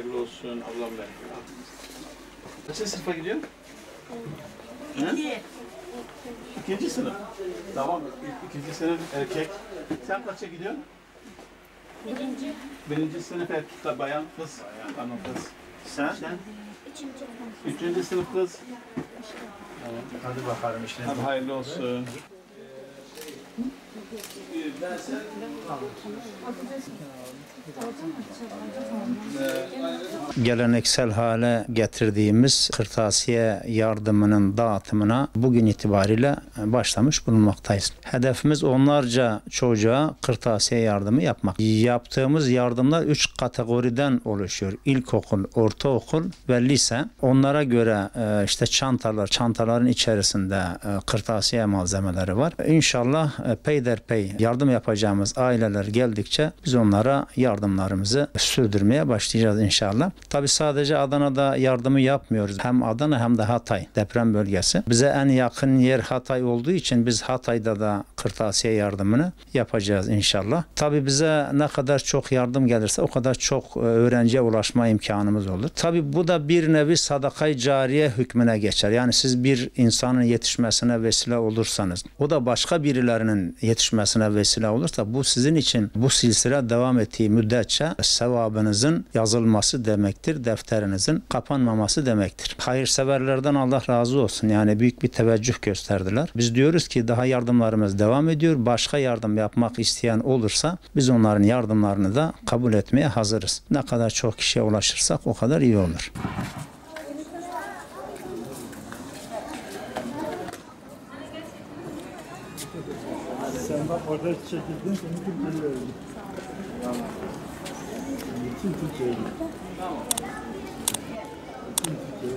hayırlı olsun ablam benim. Kaçıncı sınıfa gidiyorsun? İkinci sınıf. Tamam, ikinci sınıf erkek. Sen kaça gidiyorsun? Birinci. Birinci sınıf erkek, bayan, kız. Hanım kız. Sen? Üçüncü sınıf kız. Tamam. Hadi bakalım işte. Hadi hayırlı olsun. Geleneksel hale getirdiğimiz kırtasiye yardımının dağıtımına bugün itibariyle başlamış bulunmaktayız. Hedefimiz onlarca çocuğa kırtasiye yardımı yapmak. Yaptığımız yardımlar 3 kategoriden oluşuyor. İlkokul, ortaokul ve lise. Onlara göre işte çantaların içerisinde kırtasiye malzemeleri var. İnşallah peyderpey yardım yapacağımız aileler geldikçe biz onlara yardımlarımızı sürdürmeye başlayacağız inşallah. Tabi sadece Adana'da yardımı yapmıyoruz. Hem Adana hem de Hatay deprem bölgesi. Bize en yakın yer Hatay olduğu için biz Hatay'da da kırtasiye yardımını yapacağız inşallah. Tabi bize ne kadar çok yardım gelirse o kadar çok öğrenciye ulaşma imkanımız olur. Tabi bu da bir nevi sadakayı cariye hükmüne geçer. Yani siz bir insanın yetişmesine vesile olursanız, o da başka birilerinin yetişmesine vesile olursa bu sizin için bu silsile devam ettiği müddetçe sevabınızın yazılması demektir, defterinizin kapanmaması demektir. Hayırseverlerden Allah razı olsun. Yani büyük bir teveccüh gösterdiler. Biz diyoruz ki daha yardımlarımız devam ediyor. Başka yardım yapmak isteyen olursa biz onların yardımlarını da kabul etmeye hazırız. Ne kadar çok kişiye ulaşırsak o kadar iyi olur. Sen bak orada çekildin, seni kim geliyor? Kim çekildi? Kim çekildi?